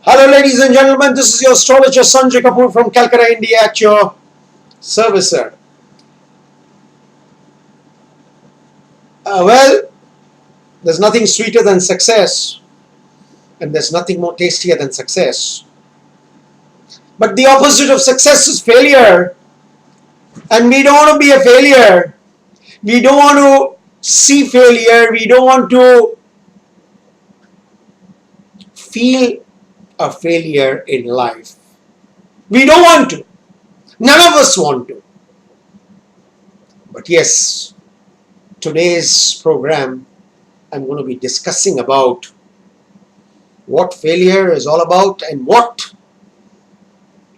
Hello, ladies and gentlemen. This is your astrologer Sanjay Kapoor from Kolkata, India, at your service, sir. Well, there's nothing sweeter than success, and there's nothing more tastier than success. But the opposite of success is failure, and we don't want to be a failure. We don't want to see failure. We don't want to feel a failure in life. We don't want to. None of us want to. But yes, today's program, I'm going to be discussing about what failure is all about and what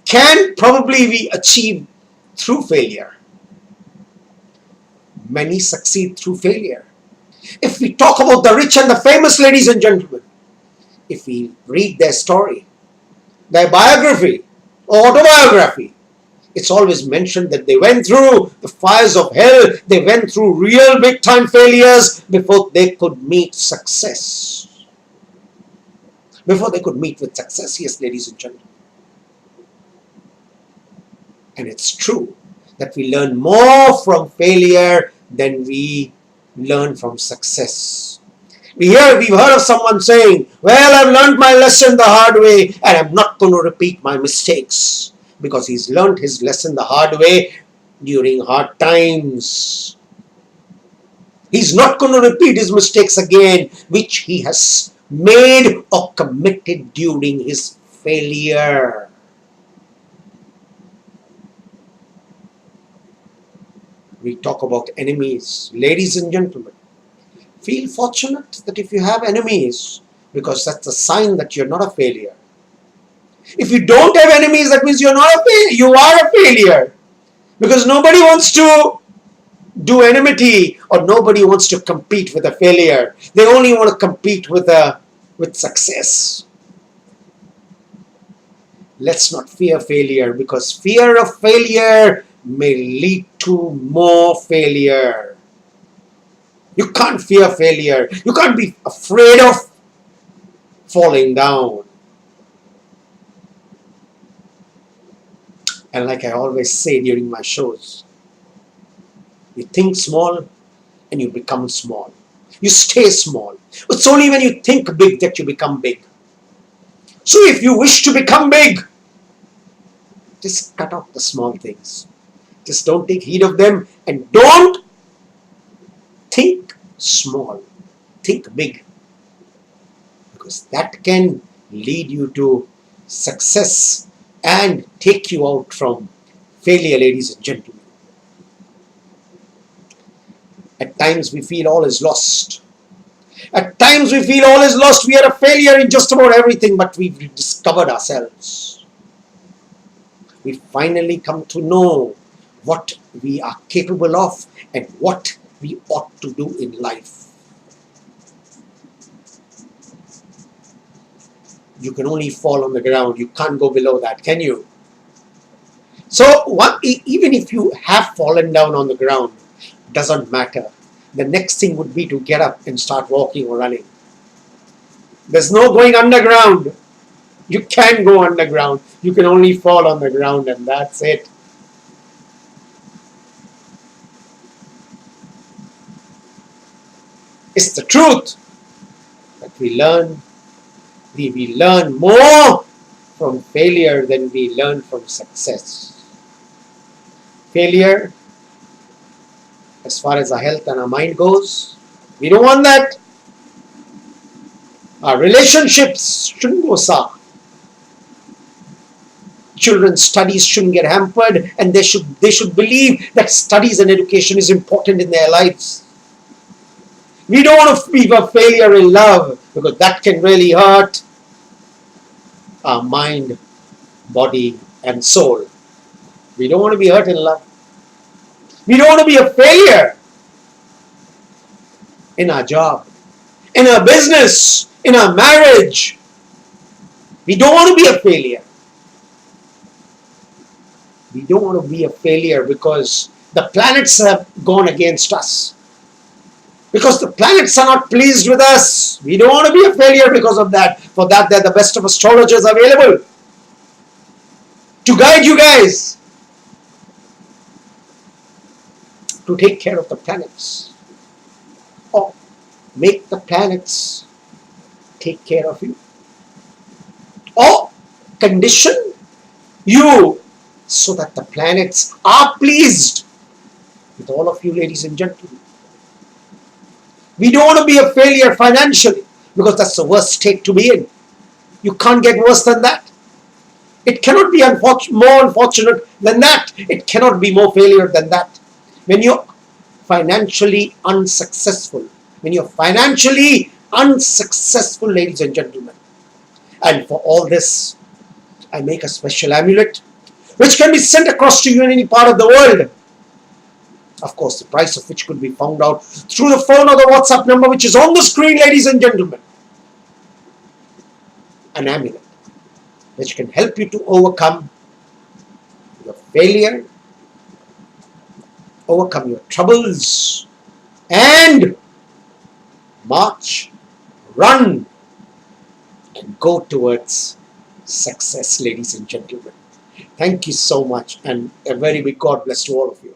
can probably be achieved through failure. Many succeed through failure. If we talk about the rich and the famous, ladies and gentlemen, if we read their story, their biography or autobiography, it's always mentioned that they went through the fires of hell, they went through real big time failures before they could meet success. Before they could meet with success, yes, ladies and gentlemen. And it's true that we learn more from failure than we learn from success. We've heard of someone saying, well, I've learned my lesson the hard way and I'm not going to repeat my mistakes, because he's learned his lesson the hard way during hard times. He's not going to repeat his mistakes again, which he has made or committed during his failure. We talk about enemies. Ladies and gentlemen, feel fortunate that if you have enemies, because that's a sign that you're not a failure. If you don't have enemies, that means you're not a failure. You are a failure. Because nobody wants to do enmity, or nobody wants to compete with a failure. They only want to compete with success. Let's not fear failure, because fear of failure may lead to more failure. You can't fear failure. You can't be afraid of falling down. And like I always say during my shows, you think small and you become small. You stay small. It's only when you think big that you become big. So if you wish to become big, just cut out the small things. Just don't take heed of them and don't think small. Think big. Because that can lead you to success and take you out from failure, ladies and gentlemen. At times we feel all is lost. At times we feel all is lost. We are a failure in just about everything, but we've discovered ourselves. We finally come to know what we are capable of and what we ought to do in life. You can only fall on the ground. You can't go below that, can you? So even if you have fallen down on the ground, doesn't matter. The next thing would be to get up and start walking or running. There's no going underground. You can't go underground. You can only fall on the ground, and that's it. It's the truth that we learn more from failure than we learn from success. Failure, as far as our health and our mind goes, we don't want that. Our relationships shouldn't go sour. Children's studies shouldn't get hampered, and they should believe that studies and education is important in their lives. We don't want to be a failure in love, because that can really hurt our mind, body, and soul. We don't want to be hurt in love. We don't want to be a failure in our job, in our business, in our marriage. We don't want to be a failure. We don't want to be a failure because the planets have gone against us. Because the planets are not pleased with us. We don't want to be a failure because of that. For that, they're the best of astrologers available to guide you guys, to take care of the planets, or make the planets take care of you, or condition you so that the planets are pleased with all of you, ladies and gentlemen. We don't want to be a failure financially, because that's the worst state to be in. You can't get worse than that. It cannot be more unfortunate than that. It cannot be more failure than that. When you're financially unsuccessful, ladies and gentlemen, and for all this, I make a special amulet which can be sent across to you in any part of the world. Of course, the price of which could be found out through the phone or the WhatsApp number which is on the screen, ladies and gentlemen. An amulet which can help you to overcome your failure, overcome your troubles, and march, run, and go towards success, ladies and gentlemen. Thank you so much, and a very big God bless to all of you.